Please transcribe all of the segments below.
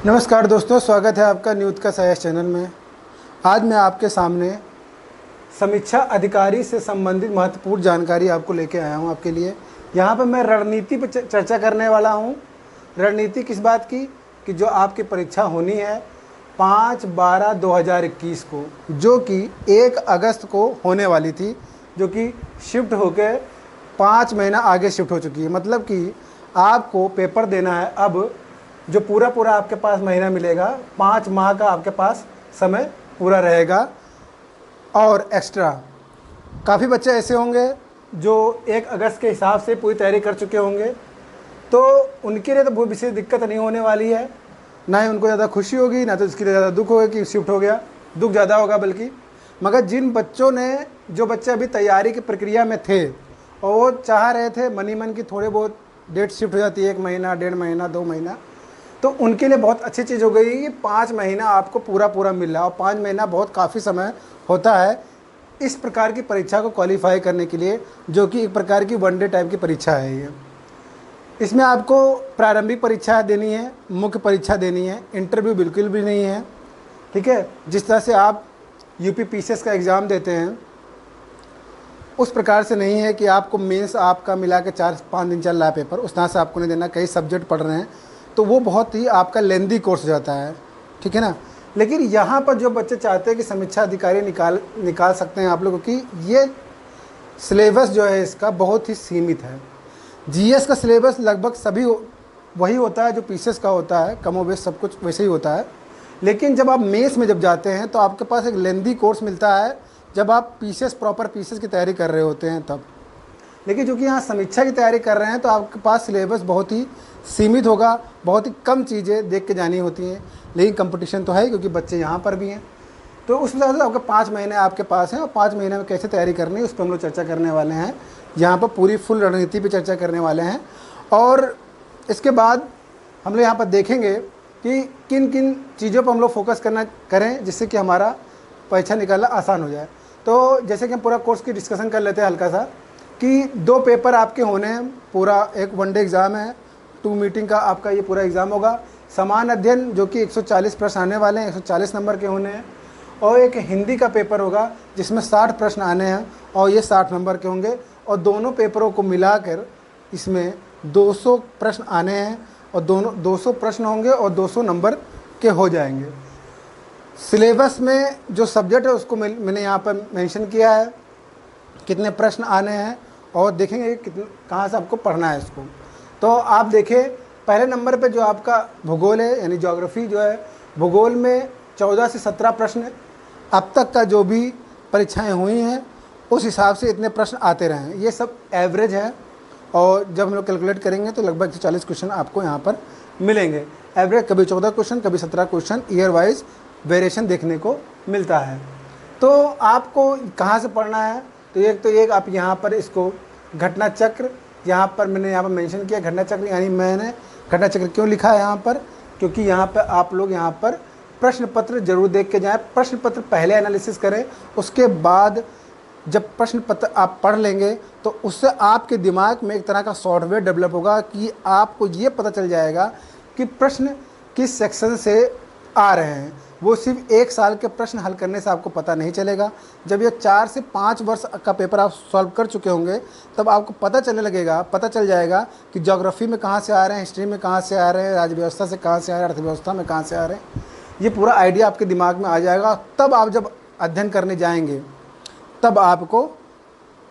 नमस्कार दोस्तों, स्वागत है आपका न्यूज़ का सहायक चैनल में। आज मैं आपके सामने समीक्षा अधिकारी से संबंधित महत्वपूर्ण जानकारी आपको लेके आया हूं आपके लिए। यहां पर मैं रणनीति पर चर्चा करने वाला हूं। रणनीति किस बात की कि जो आपकी परीक्षा होनी है 5/12/2021 को, जो कि 1 अगस्त को होने वाली थी, जो कि शिफ्ट होकर 5 महीना आगे शिफ्ट हो चुकी है। मतलब कि आपको पेपर देना है, अब जो पूरा आपके पास महीना मिलेगा, 5 माह का आपके पास समय पूरा रहेगा। और एक्स्ट्रा काफ़ी बच्चे ऐसे होंगे जो 1 अगस्त के हिसाब से पूरी तैयारी कर चुके होंगे, तो उनके लिए तो बहुत विशेष दिक्कत नहीं होने वाली है। ना ही उनको ज़्यादा खुशी होगी, ना तो इसके लिए ज़्यादा दुख होगा कि शिफ्ट हो गया, दुख ज़्यादा होगा बल्कि। मगर जिन बच्चों ने, जो बच्चे अभी तैयारी की प्रक्रिया में थे और वो चाह रहे थे मन की थोड़े बहुत डेट शिफ्ट हो जाती है, 1 महीना, 1.5 महीना, 2 महीना, तो उनके लिए बहुत अच्छी चीज़ हो गई कि 5 महीना आपको पूरा मिल रहा है। और 5 महीना बहुत काफ़ी समय होता है इस प्रकार की परीक्षा को क्वालिफाई करने के लिए, जो कि एक प्रकार की वनडे टाइप की परीक्षा है ये। इसमें आपको प्रारंभिक परीक्षा देनी है, मुख्य परीक्षा देनी है, इंटरव्यू बिल्कुल भी नहीं है। ठीक है, जिस तरह से आप यूपी पीसीएस का एग्ज़ाम देते हैं उस प्रकार से नहीं है कि आपको मेंस आपका मिला के 4-5 दिन चल रहा है पेपर, उस तरह से आपको नहीं देना। कई सब्जेक्ट पढ़ रहे हैं तो वो बहुत ही आपका लेंदी कोर्स हो जाता है, ठीक है ना। लेकिन यहाँ पर जो बच्चे चाहते हैं कि समीक्षा अधिकारी निकाल सकते हैं आप लोगों की, ये सिलेबस जो है इसका बहुत ही सीमित है। जीएस का सिलेबस लगभग सभी वही होता है जो पीसीएस का होता है, कमोबेश सब कुछ वैसे ही होता है। लेकिन जब आप मेंस में जब जाते हैं तो आपके पास एक लेंदी कोर्स मिलता है, जब आप पीसीएस प्रॉपर पीसीएस की तैयारी कर रहे होते हैं तब। लेकिन चूँकि यहाँ समीक्षा की तैयारी कर रहे हैं तो आपके पास सिलेबस बहुत ही सीमित होगा, बहुत ही कम चीज़ें देख के जानी होती हैं। लेकिन कंपटीशन तो है क्योंकि बच्चे यहाँ पर भी हैं, तो उस हिसाब से आपके 5 महीने आपके पास हैं और 5 महीने में कैसे तैयारी करनी है उस पर हम लोग चर्चा करने वाले हैं। यहाँ पर पूरी फुल रणनीति पे चर्चा करने वाले हैं। और इसके बाद हम लोग यहाँ पर देखेंगे कि किन किन चीज़ों पर हम लोग फोकस करें जिससे कि हमारा परीक्षा निकालना आसान हो जाए। तो जैसे कि हम पूरा कोर्स की डिस्कशन कर लेते हैं हल्का सा, कि 2 पेपर आपके होने हैं, पूरा एक वनडे एग्ज़ाम है, 2 मीटिंग का आपका ये पूरा एग्ज़ाम होगा। समान अध्ययन जो कि 140 प्रश्न आने वाले हैं, 140 नंबर के होने हैं। और एक हिंदी का पेपर होगा जिसमें 60 प्रश्न आने हैं और ये 60 नंबर के होंगे। और दोनों पेपरों को मिलाकर इसमें 200 प्रश्न आने हैं और दोनों 200 प्रश्न होंगे और 200 नंबर के हो जाएंगे। सिलेबस में जो सब्जेक्ट है उसको मैंने यहाँ पर मेंशन किया है, कितने प्रश्न आने हैं और देखेंगे कितने कहाँ से आपको पढ़ना है इसको। तो आप देखिए पहले नंबर पे जो आपका भूगोल है, यानी ज्योग्राफी जो है, भूगोल में 14 से 17 प्रश्न अब तक का जो भी परीक्षाएं हुई हैं उस हिसाब से इतने प्रश्न आते रहे हैं। ये सब एवरेज है और जब हम लोग कैलकुलेट करेंगे तो लगभग 140 क्वेश्चन आपको यहाँ पर मिलेंगे। एवरेज कभी 14 क्वेश्चन, कभी 17 क्वेश्चन, ईयर वाइज वेरिएशन देखने को मिलता है। तो आपको कहाँ से पढ़ना है, तो एक आप यहाँ पर इसको घटना चक्र, यहाँ पर मैंने यहाँ पर मेंशन किया घटना चक्र, यानी मैंने घटना चक्र क्यों लिखा है यहाँ पर, क्योंकि यहाँ पर आप लोग यहाँ पर प्रश्न पत्र जरूर देख के जाएं। प्रश्न पत्र पहले एनालिसिस करें, उसके बाद जब प्रश्न पत्र आप पढ़ लेंगे तो उससे आपके दिमाग में एक तरह का सॉफ्टवेयर डेवलप होगा कि आपको ये पता चल जाएगा कि प्रश्न किस सेक्शन से आ रहे हैं। वो सिर्फ 1 साल के प्रश्न हल करने से आपको पता नहीं चलेगा। जब ये 4 से 5 वर्ष का पेपर आप सॉल्व कर चुके होंगे तब आपको पता चल जाएगा कि ज्योग्राफी में कहाँ से आ रहे हैं, हिस्ट्री में कहाँ से आ रहे हैं, राज्य व्यवस्था से कहाँ से आ रहे हैं, अर्थव्यवस्था में कहाँ से आ रहे हैं। ये पूरा आइडिया आपके दिमाग में आ जाएगा। तब आप जब अध्ययन करने जाएंगे तब आपको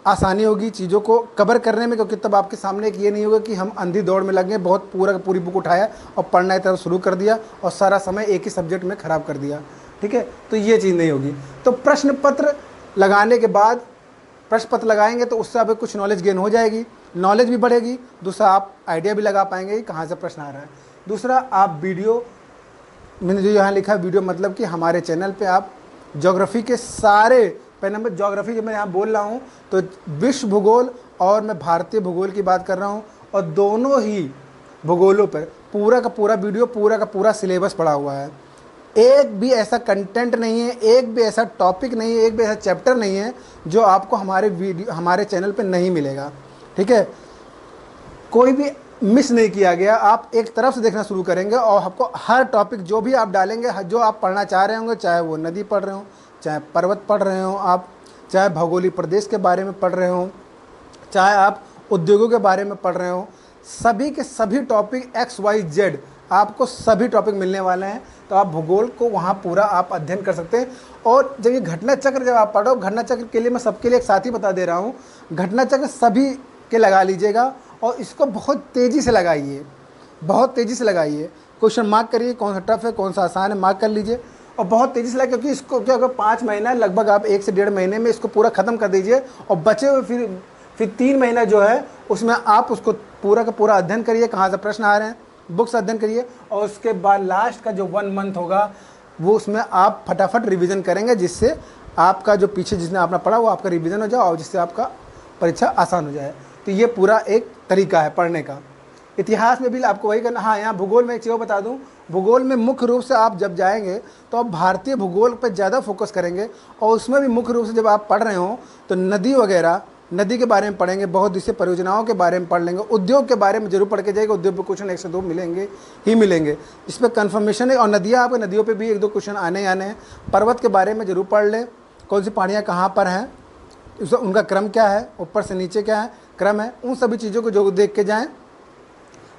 आसानी होगी चीज़ों को कवर करने में, क्योंकि तब आपके सामने एक ये नहीं होगा कि हम अंधी दौड़ में लगे, बहुत पूरी बुक उठाया और पढ़ना की तरफ शुरू कर दिया और सारा समय एक ही सब्जेक्ट में ख़राब कर दिया। ठीक है, तो ये चीज़ नहीं होगी। तो प्रश्न पत्र लगाने के बाद, प्रश्न पत्र लगाएंगे तो उससे आपको कुछ नॉलेज गेन हो जाएगी, नॉलेज भी बढ़ेगी। दूसरा, आप आइडिया भी लगा पाएंगे कि कहाँ से प्रश्न आ रहा है। दूसरा, आप वीडियो, मैंने जो यहाँ लिखा है वीडियो, मतलब कि हमारे चैनल पे आप ज्योग्राफी के सारे, पहले नंबर ज्योग्राफी जब मैं यहाँ बोल रहा हूँ तो विश्व भूगोल और मैं भारतीय भूगोल की बात कर रहा हूँ, और दोनों ही भूगोलों पर पूरा का पूरा वीडियो, पूरा का पूरा सिलेबस पड़ा हुआ है। एक भी ऐसा कंटेंट नहीं है, एक भी ऐसा टॉपिक नहीं है, एक भी ऐसा चैप्टर नहीं है जो आपको हमारे चैनल पे नहीं मिलेगा। ठीक है, कोई भी मिस नहीं किया गया। आप एक तरफ से देखना शुरू करेंगे और आपको हर टॉपिक जो भी आप डालेंगे, जो आप पढ़ना चाह रहे होंगे, चाहे वो नदी पढ़ रहे हो, चाहे पर्वत पढ़ रहे हो आप, चाहे भौगोलिक प्रदेश के बारे में पढ़ रहे हो, चाहे आप उद्योगों के बारे में पढ़ रहे हो, सभी के सभी टॉपिक XYZ आपको सभी टॉपिक मिलने वाले हैं। तो आप भूगोल को वहाँ पूरा आप अध्ययन कर सकते हैं। और जब ये घटना चक्र जब आप पढ़ो, घटना चक्र के लिए मैं सबके लिए एक साथी बता दे रहा हूँ, घटना चक्र सभी के लगा लीजिएगा और इसको बहुत तेज़ी से लगाइए, बहुत तेज़ी से लगाइए। क्वेश्चन मार्क करिए, कौन सा टफ है कौन सा आसान है, मार्क कर लीजिए और बहुत तेज़ी से लगाइए, क्योंकि इसको क्या होगा 5 महीना लगभग आप 1 से 1.5 महीने में इसको पूरा ख़त्म कर दीजिए और बचे हुए फिर 3 महीना जो है उसमें आप उसको पूरा का पूरा अध्ययन करिए, कहाँ से प्रश्न आ रहे हैं, बुक्स अध्ययन करिए। और उसके बाद लास्ट का जो 1 मंथ होगा वो उसमें आप फटाफट रिवीजन करेंगे, जिससे आपका जो पीछे जिसने आपने पढ़ा वो आपका रिवीजन हो जाए और जिससे आपका परीक्षा आसान हो जाए। तो ये पूरा एक तरीका है पढ़ने का। इतिहास में भी आपको वही करना। हाँ, यहाँ भूगोल में एक चीज़ बता दूँ, भूगोल में मुख्य रूप से आप जब जाएंगे तो आप भारतीय भूगोल पर ज़्यादा फोकस करेंगे और उसमें भी मुख्य रूप से जब आप पढ़ रहे हो तो नदी वगैरह, नदी के बारे में पढ़ेंगे, बहुत दिवसीय परियोजनाओं के बारे में पढ़ लेंगे, उद्योग के बारे में जरूर पढ़ के जाएगा। उद्योग पे क्वेश्चन 1 से 2 मिलेंगे ही मिलेंगे, इस पर कन्फर्मेशन है। और नदियाँ, आपको नदियों पे भी 1-2 क्वेश्चन आने हैं। पर्वत के बारे में जरूर पढ़ लें, कौन सी पहाड़ियाँ कहाँ पर हैं, उनका क्रम क्या है, ऊपर से नीचे क्या है क्रम है, उन सभी चीज़ों को जो देख के जाएँ।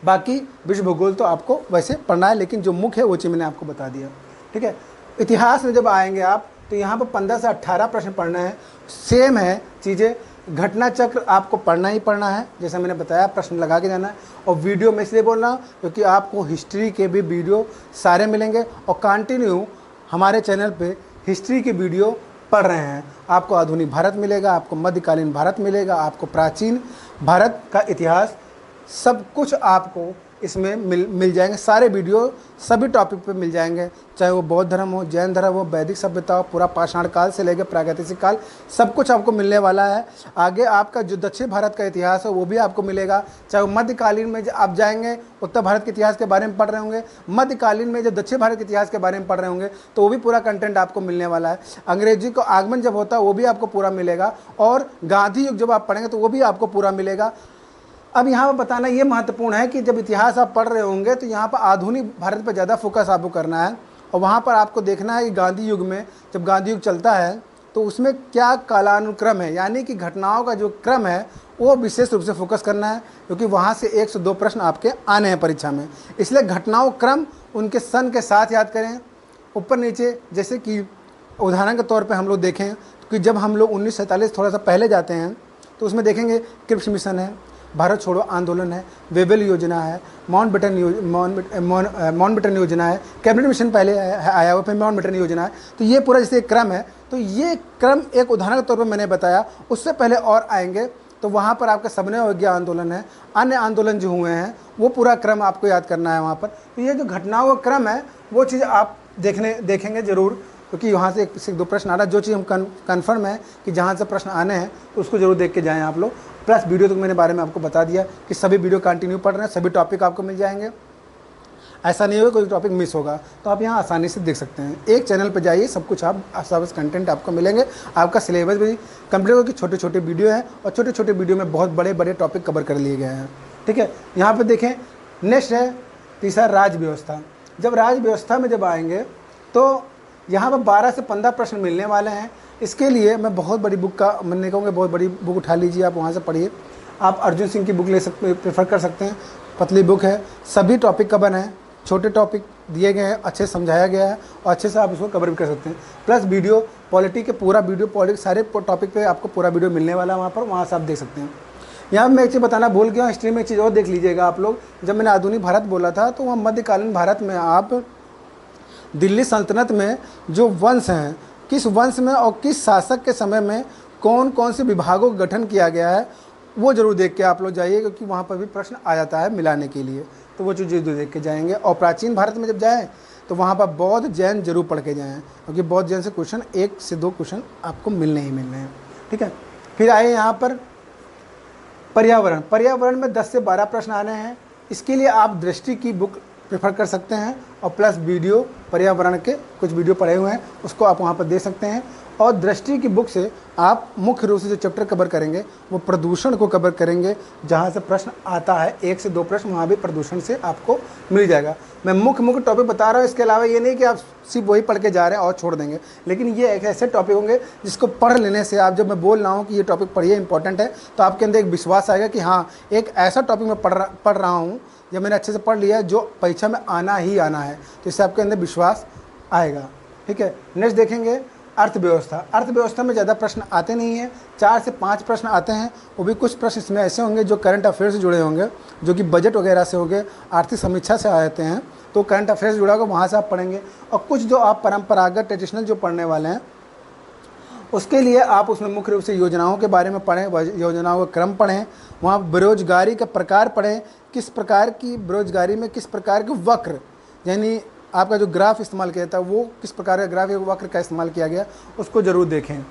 बाकी विश्व भूगोल तो आपको वैसे पढ़ना है, लेकिन जो मुख्य है वो चीज़ मैंने आपको बता दिया, ठीक है। इतिहास में जब आएंगे आप तो यहाँ पर 15 से 18 प्रश्न पढ़ना है। सेम है चीज़ें, घटना चक्र आपको पढ़ना ही पढ़ना है, जैसा मैंने बताया, प्रश्न लगा के जाना है। और वीडियो मैं इसलिए बोल रहा हूँ क्योंकि आपको हिस्ट्री के भी वीडियो सारे मिलेंगे और कंटिन्यू हमारे चैनल पे हिस्ट्री की वीडियो पढ़ रहे हैं। आपको आधुनिक भारत मिलेगा, आपको मध्यकालीन भारत मिलेगा, आपको प्राचीन भारत का इतिहास, सब कुछ आपको इसमें मिल जाएंगे। सारे वीडियो सभी टॉपिक पे मिल जाएंगे, चाहे वो बौद्ध धर्म हो, जैन धर्म हो, वैदिक सभ्यता हो, पूरा पाषाण काल से लेकर प्रागैतिहासिक काल, सब कुछ आपको मिलने वाला है। आगे आपका जो दक्षिण भारत का इतिहास है वो भी आपको मिलेगा, चाहे वो मध्यकालीन में आप जाएंगे उत्तर भारत के इतिहास के बारे में पढ़ रहे होंगे, मध्यकालीन में जो दक्षिण भारत के इतिहास के बारे में पढ़ रहे होंगे तो वो भी पूरा कंटेंट आपको मिलने वाला है। अंग्रेजी को आगमन जब होता है वो भी आपको पूरा मिलेगा और गांधी युग जब आप पढ़ेंगे तो वो भी आपको पूरा मिलेगा। अब यहाँ पर बताना ये महत्वपूर्ण है कि जब इतिहास आप पढ़ रहे होंगे तो यहाँ पर आधुनिक भारत पर ज़्यादा फोकस आपको करना है और वहाँ पर आपको देखना है कि गांधी युग में जब गांधी युग चलता है तो उसमें क्या कालानुक्रम है, यानी कि घटनाओं का जो क्रम है वो विशेष रूप से फोकस करना है, क्योंकि वहाँ से 1 से 2 प्रश्न आपके आने हैं परीक्षा में। इसलिए घटनाओं क्रम उनके सन के साथ याद करें, ऊपर नीचे। जैसे कि उदाहरण के तौर पर हम लोग देखें कि जब हम लोग 1947 थोड़ा सा पहले जाते हैं तो उसमें देखेंगे क्रिप्स मिशन है, भारत छोड़ो आंदोलन है, वेवेल योजना है, माउंटबेटन योजना है, कैबिनेट मिशन पहले आया हुआ, फिर माउंटबेटन योजना है। तो ये पूरा जैसे एक क्रम है, तो ये क्रम एक उदाहरण के तौर पर मैंने बताया। उससे पहले और आएंगे तो वहाँ पर आपका सबने अवज्ञा आंदोलन है, अन्य आंदोलन जो हुए हैं वो पूरा क्रम आपको याद करना है वहाँ पर। तो ये जो घटनाओं का क्रम है वो चीज़ आप देखेंगे ज़रूर, क्योंकि वहाँ से 1 से 2 प्रश्न आ रहा है। जो चीज़ हम कन्फर्म है कि जहाँ से प्रश्न आने हैं तो उसको जरूर देख के जाएँ आप लोग। प्लस वीडियो तो मैंने बारे में आपको बता दिया कि सभी वीडियो कंटिन्यू पढ़ रहे हैं, सभी टॉपिक आपको मिल जाएंगे, ऐसा नहीं होगा कोई टॉपिक मिस होगा। तो आप यहाँ आसानी से देख सकते हैं, एक चैनल पर जाइए, सब कुछ सब कंटेंट आपको मिलेंगे। आपका सिलेबस भी कंप्लीट होगा कि छोटे छोटे वीडियो हैं और छोटे छोटे वीडियो में बहुत बड़े बड़े टॉपिक कवर कर लिए गए हैं, ठीक है। यहाँ पर देखें, नेक्स्ट है तीसरा राज्य व्यवस्था। जब राज्य व्यवस्था में जब आएंगे तो यहाँ पर 12 से 15 प्रश्न मिलने वाले हैं। इसके लिए मैं बहुत बड़ी बुक का मैंने कहूँगा, बहुत बड़ी बुक उठा लीजिए, आप वहाँ से पढ़िए। आप अर्जुन सिंह की बुक ले सकते, प्रेफर कर सकते हैं, पतली बुक है, सभी टॉपिक कवर हैं, छोटे टॉपिक दिए गए हैं, अच्छे समझाया गया है और अच्छे से आप उसको कवर भी कर सकते हैं। प्लस वीडियो पॉलिटी के पूरा वीडियो पॉलिटिक्स सारे टॉपिक पे आपको पूरा वीडियो मिलने वाला है वहाँ पर, वहाँ से आप देख सकते हैं। यहाँ मैं एक चीज़ बताना भूल गया, हिस्ट्री में एक चीज़ और देख लीजिएगा आप लोग। जब मैंने आधुनिक भारत बोला था तो वहाँ मध्यकालीन भारत में आप दिल्ली सल्तनत में जो वंश हैं, किस वंश में और किस शासक के समय में कौन कौन से विभागों का गठन किया गया है वो जरूर देख के आप लोग जाइए, क्योंकि वहाँ पर भी प्रश्न आ जाता है मिलाने के लिए, तो वो चीज़ जरूर देख के जाएंगे। और प्राचीन भारत में जब जाएँ तो वहाँ पर बौद्ध जैन जरूर पढ़ के जाएँ, क्योंकि बौद्ध जैन से क्वेश्चन 1 से 2 क्वेश्चन आपको मिलने ही मिलने हैं, ठीक है। फिर आए यहाँ पर पर्यावरण में 10 से 12 प्रश्न आने हैं। इसके लिए आप दृष्टि की बुक प्रेफर कर सकते हैं, और प्लस वीडियो पर्यावरण के कुछ वीडियो पढ़े हुए हैं उसको आप वहाँ पर दे सकते हैं। और दृष्टि की बुक से आप मुख्य रूप से जो चैप्टर कवर करेंगे वो प्रदूषण को कवर करेंगे, जहाँ से प्रश्न आता है 1 से 2 प्रश्न वहाँ भी प्रदूषण से आपको मिल जाएगा। मैं मुख्य टॉपिक बता रहा हूँ, इसके अलावा ये नहीं कि आप सिर्फ वही पढ़ के जा रहे हैं और छोड़ देंगे, लेकिन ये एक ऐसे टॉपिक होंगे जिसको पढ़ लेने से आप, जब मैं बोल रहा हूँ कि ये टॉपिक पढ़िए इंपॉर्टेंट है, तो आपके अंदर एक विश्वास आएगा कि हाँ एक ऐसा टॉपिक मैं पढ़ रहा हूँ जब मैंने अच्छे से पढ़ लिया है जो परीक्षा में आना ही आना है, तो इससे आपके अंदर विश्वास आएगा। ठीक है, नेक्स्ट देखेंगे अर्थव्यवस्था। अर्थव्यवस्था में ज़्यादा प्रश्न आते नहीं हैं, 4 से 5 प्रश्न आते हैं, वो भी कुछ प्रश्न इसमें ऐसे होंगे जो करंट अफेयर से जुड़े होंगे, जो कि बजट वगैरह से होंगे, आर्थिक समीक्षा से आते हैं, तो करंट अफेयर से जुड़ा होगा, वहाँ से आप पढ़ेंगे। और कुछ जो आप परंपरागत ट्रेडिशनल जो पढ़ने वाले हैं उसके लिए आप उसमें मुख्य रूप से योजनाओं के बारे में पढ़ें, योजनाओं का क्रम पढ़ें, वहाँ बेरोजगारी का प्रकार पढ़ें, किस प्रकार की बेरोजगारी में किस प्रकार के वक्र, यानी आपका जो ग्राफ इस्तेमाल किया था वो किस प्रकार का ग्राफ या वक्र का इस्तेमाल किया गया उसको ज़रूर देखें।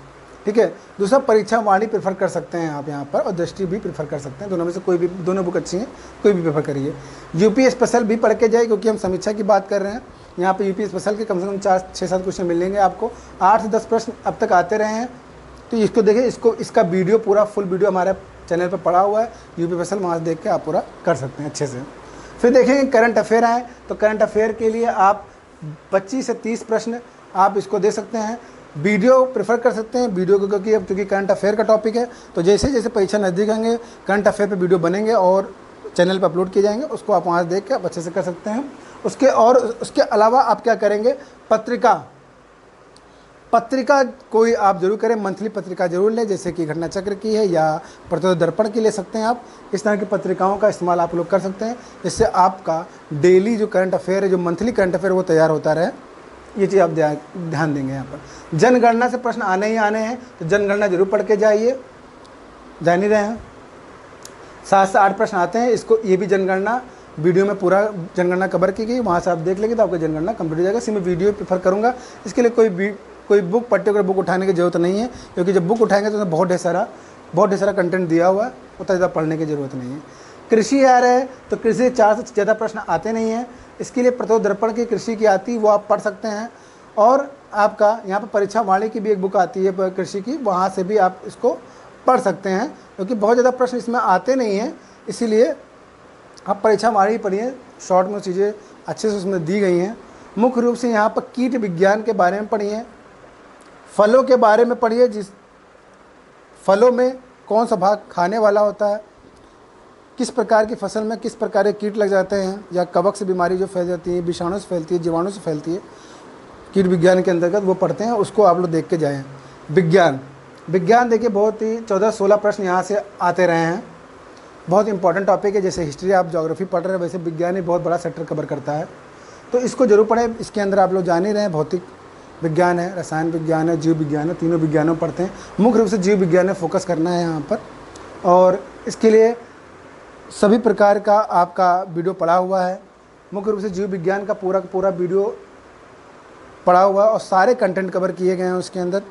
ठीक है, दूसरा परीक्षा वाणी प्रेफर कर सकते हैं आप यहाँ पर, और दृष्टि भी प्रेफर कर सकते हैं, दोनों में से कोई भी, दोनों बुक अच्छी हैं, कोई भी प्रेफर करिए। यूपी स्पेशल भी पढ़ के जाए, क्योंकि हम समीक्षा की बात कर रहे हैं। यहाँ पे यूपी स्पेशल के कम से कम 4-6-7 क्वेश्चन मिलेंगे आपको, 8 से 10 प्रश्न अब तक आते रहे हैं, तो इसको देखिए, इसका वीडियो पूरा फुल वीडियो हमारे चैनल पर पड़ा हुआ है, यूपी स्पेशल, वहाँ से देख के आप पूरा कर सकते हैं अच्छे से। फिर देखेंगे करंट अफेयर आए, तो करंट अफेयर के लिए आप 25 से 30 प्रश्न आप इसको दे सकते हैं। वीडियो प्रेफर कर सकते हैं, वीडियो को, क्योंकि अब चूँकि करंट अफेयर का टॉपिक है, तो जैसे जैसे परीक्षा नज़दीक आएंगे करंट अफेयर पे वीडियो बनेंगे और चैनल पर अपलोड किए जाएंगे, उसको आप वहाँ से देख के आप अच्छे से कर सकते हैं। उसके अलावा आप क्या करेंगे, पत्रिका कोई आप जरूर करें, मंथली पत्रिका जरूर लें, जैसे कि घटना चक्र की है या प्रतिदिन दर्पण की ले सकते हैं आप। इस तरह की पत्रिकाओं का इस्तेमाल आप लोग कर सकते हैं, जिससे आपका डेली जो करंट अफेयर है, जो मंथली करंट अफेयर वो तैयार होता रहे। ये चीज़ आप ध्यान देंगे यहाँ पर। जनगणना से प्रश्न आने ही आने हैं, तो जनगणना जरूर पढ़ के जाइए, जान ही रहे हैं 7 से 8 प्रश्न आते हैं। इसको ये भी जनगणना वीडियो में पूरा जनगणना कवर की गई, वहाँ से आप देख लेंगे तो आपका जनगणना कंप्लीट हो जाएगा। इसी में वीडियो प्रेफर करूँगा, इसके लिए कोई बुक पर्टिकुलर बुक उठाने की ज़रूरत नहीं है, क्योंकि जब बुक उठाएंगे तो उसमें बहुत ढेर सारा कंटेंट दिया हुआ है, उतना ज़्यादा पढ़ने की ज़रूरत नहीं है। कृषि आ रहा है, तो कृषि से 4 से ज़्यादा प्रश्न आते नहीं हैं, इसके लिए प्रतिदिन दर्पण की कृषि की आती है, वो आप पढ़ सकते हैं। और आपका यहाँ पर परीक्षा वाणी की भी एक बुक आती है कृषि की, वहाँ से भी आप इसको पढ़ सकते हैं, क्योंकि बहुत ज़्यादा प्रश्न इसमें आते नहीं हैं, इसीलिए आप परीक्षा वाणी पढ़िए, शॉर्ट में चीज़ें अच्छे से उसमें दी गई हैं। मुख्य रूप से यहाँ पर कीट विज्ञान के बारे में पढ़िए, फलों के बारे में पढ़िए, जिस फलों में कौन सा भाग खाने वाला होता है, किस प्रकार की फसल में किस प्रकार के कीट लग जाते हैं, या कवक से बीमारी जो फैल जाती है, विषाणु से फैलती है, जीवाणु से फैलती है, कीट विज्ञान के अंतर्गत वो पढ़ते हैं, उसको आप लोग देख के जाएँ। विज्ञान देखिए, बहुत ही 14-16 प्रश्न यहाँ से आते रहे हैं, बहुत इंपॉर्टेंट टॉपिक है। जैसे हिस्ट्री आप ज्योग्राफी पढ़ रहे हैं, वैसे विज्ञान ही बहुत बड़ा सेक्टर कवर करता है, तो इसको जरूर पढ़ें। इसके अंदर आप लोग जान ही रहे हैं, भौतिक विज्ञान है, रसायन विज्ञान है, जीव विज्ञान है, तीनों विज्ञानों पढ़ते हैं। मुख्य रूप से जीव विज्ञान में फोकस करना है यहाँ पर, और इसके लिए सभी प्रकार का आपका वीडियो पड़ा हुआ है। मुख्य रूप से जीव विज्ञान का पूरा वीडियो पड़ा हुआ है और सारे कंटेंट कवर किए गए हैं उसके अंदर।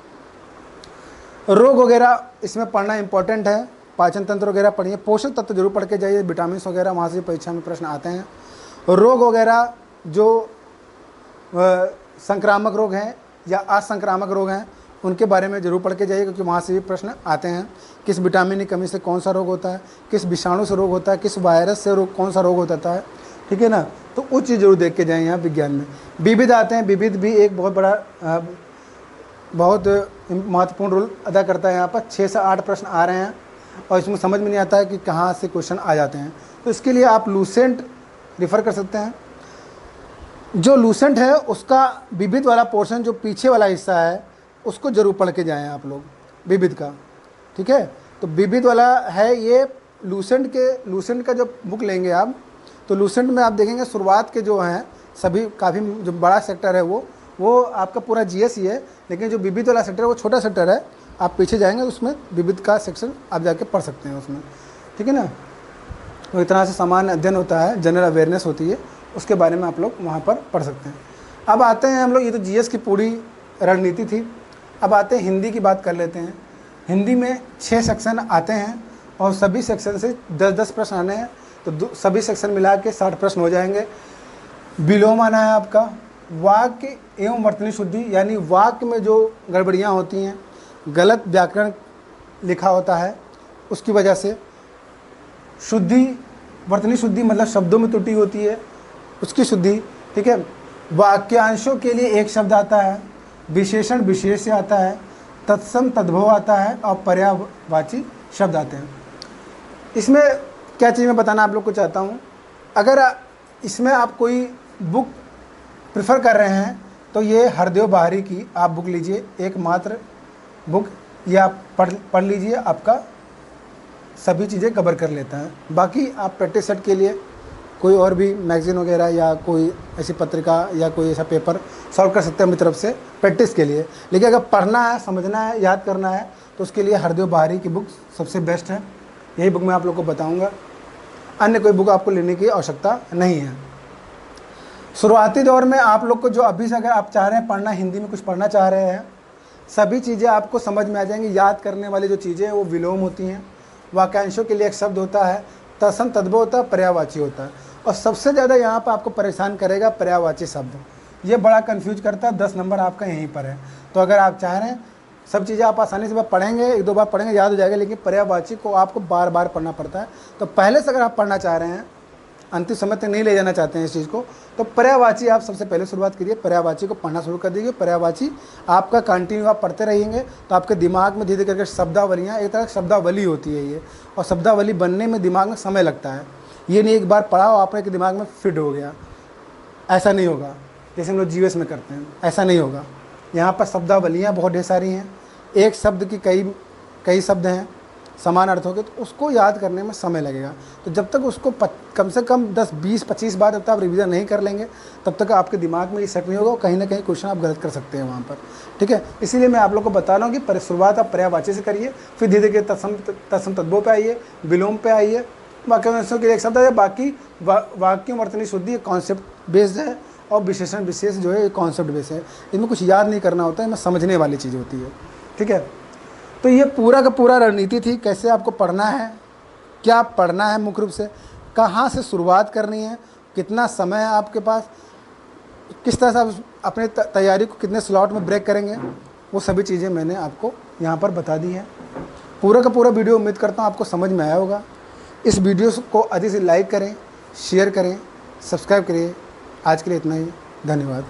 रोग वगैरह इसमें पढ़ना इंपॉर्टेंट है, पाचन तंत्र वगैरह पढ़िए, पोषक तत्व जरूर पढ़ के जाइए, विटामिन वगैरह वहाँ से परीक्षा में प्रश्न आते हैं। रोग वगैरह जो संक्रामक रोग हैं या असंक्रामक रोग हैं, उनके बारे में जरूर पढ़ के जाइए, क्योंकि वहाँ से भी प्रश्न आते हैं। किस विटामिन की कमी से कौन सा रोग होता है, किस विषाणु से रोग होता है, किस वायरस से कौन सा रोग होता है, ठीक है ना, तो वो चीज़ जरूर देख के जाएँ। यहाँ विज्ञान में विविध आते हैं, विविध भी एक बहुत बड़ा बहुत महत्वपूर्ण रोल अदा करता है। यहाँ पर 6 से 8 प्रश्न आ रहे हैं, और इसमें समझ में नहीं आता है कि कहाँ से क्वेश्चन आ जाते हैं, तो इसके लिए आप लूसेंट रेफ़र कर सकते हैं। जो लूसेंट है उसका विविध वाला पोर्शन, जो पीछे वाला हिस्सा है, उसको जरूर पढ़ के जाएं आप लोग, विविध का, ठीक है। तो विविध वाला है ये लूसेंट का जो बुक लेंगे आप, तो लूसेंट में आप देखेंगे शुरुआत के जो हैं सभी, काफ़ी जो बड़ा सेक्टर है वो आपका पूरा जीएस ही है, लेकिन जो विविध वाला सेक्टर है वो छोटा सेक्टर है। आप पीछे जाएंगे उसमें विविध का सेक्शन आप जाके पढ़ सकते हैं उसमें, ठीक है ना। तो इतना से सामान्य अध्ययन होता है, जनरल अवेयरनेस होती है, उसके बारे में आप लोग वहाँ पर पढ़ सकते हैं। अब आते हैं हम लोग, ये तो जीएस की पूरी रणनीति थी, अब आते हैं हिंदी की बात कर लेते हैं। हिंदी में 6 सेक्शन आते हैं, और सभी सेक्शन से 10-10 प्रश्न आने हैं, तो सभी सेक्शन मिला के 60 प्रश्न हो जाएंगे। विलोम आना है आपका वाक्य एवं वर्तनी शुद्धि, यानी वाक्य में जो गड़बड़ियाँ होती हैं, गलत व्याकरण लिखा होता है, उसकी वजह से। शुद्धि, वर्तनी शुद्धि मतलब शब्दों में त्रुटि होती है, उसकी शुद्धि। ठीक है। वाक्यांशों के लिए एक शब्द आता है, विशेषण विशेष से आता है, तत्सम तद्भव आता है और पर्यायवाची शब्द आते हैं। इसमें क्या चीज़ मैं बताना आप लोग को चाहता हूँ, अगर इसमें आप कोई बुक प्रेफर कर रहे हैं तो ये हरदेव बाहरी की आप बुक लीजिए, एकमात्र बुक, ये आप पढ़ लीजिए, आपका सभी चीज़ें कवर कर लेता है। बाकी आप प्रैक्टिस सेट के लिए कोई और भी मैगज़ीन वगैरह या कोई ऐसी पत्रिका या कोई ऐसा पेपर सॉल्व कर सकते हैं अपनी तरफ से प्रैक्टिस के लिए। लेकिन अगर पढ़ना है, समझना है, याद करना है तो उसके लिए हरदेव बाहरी की बुक सबसे बेस्ट है। यही बुक मैं आप लोग को बताऊंगा, अन्य कोई बुक आपको लेने की आवश्यकता नहीं है। शुरुआती दौर में आप लोग को जो अभी से अगर आप चाह रहे हैं पढ़ना, हिंदी में कुछ पढ़ना चाह रहे हैं, सभी चीज़ें आपको समझ में आ जाएंगी। याद करने वाली जो चीज़ें हैं वो विलोम होती हैं, वाक्यांशों के लिए एक शब्द होता है, तत्सम तद्भव होता है, पर्यायवाची होता है, और सबसे ज़्यादा यहाँ पर आपको परेशान करेगा पर्यायवाची शब्द। ये बड़ा कंफ्यूज करता है, 10 नंबर आपका यहीं पर है। तो अगर आप चाह रहे हैं सब चीज़ें आप आसानी से पढ़ेंगे, एक दो बार पढ़ेंगे याद हो जाएगा, लेकिन पर्यायवाची को आपको बार बार पढ़ना पड़ता है। तो पहले से अगर आप पढ़ना चाह रहे हैं, अंतिम समय तक नहीं ले जाना चाहते हैं इस चीज़ को, तो पर्यायवाची आप सबसे पहले शुरुआत करिए, पर्यायवाची को पढ़ना शुरू कर दीजिए। पर्यायवाची आपका कंटिन्यू आप पढ़ते रहेंगे तो आपके दिमाग में धीरे धीरे करके शब्दावलियाँ, एक तरह की शब्दावली होती है ये, और शब्दावली बनने में दिमाग में समय लगता है। ये नहीं एक बार पढ़ा और आपने के दिमाग में फिट हो गया, ऐसा नहीं होगा। जैसे हम लोग जीएस में करते हैं, ऐसा नहीं होगा। यहाँ पर शब्दावलियाँ बहुत ढेर सारी हैं, एक शब्द की कई शब्द हैं समान अर्थ होंगे, तो उसको याद करने में समय लगेगा। तो जब तक उसको कम से कम 10, 20, 25 बार जब तक आप रिवीजन नहीं कर लेंगे, तब तक आपके दिमाग में ये सेट नहीं होगा, कहीं ना कहीं क्वेश्चन आप गलत कर सकते हैं वहाँ पर। ठीक है, इसीलिए मैं आप लोग को बता रहा हूँ कि शुरुआत आप पर्यायवाची से करिए, फिर धीरे धीरे तत्सम तद्भव पे आइए, विलोम पे आइए, वाक्यांशों के एक शब्द है, बाकी वाक्यों वर्तनी शुद्धि कॉन्सेप्ट बेस्ड है, और विशेषण विशेष जो है कॉन्सेप्ट बेस्ड है। इसमें कुछ याद नहीं करना होता है, इसमें समझने वाली चीज़ होती है। ठीक है, तो ये पूरा का पूरा रणनीति थी, कैसे आपको पढ़ना है, क्या पढ़ना है, मुख्य रूप से कहाँ से शुरुआत करनी है, कितना समय है आपके पास, किस तरह से आप अपने तैयारी को कितने स्लॉट में ब्रेक करेंगे, वो सभी चीज़ें मैंने आपको यहाँ पर बता दी हैं। पूरा का पूरा वीडियो उम्मीद करता हूँ आपको समझ में आया होगा। इस वीडियो को अधिक से लाइक करें, शेयर करें, सब्सक्राइब करिए। आज के लिए इतना ही, धन्यवाद।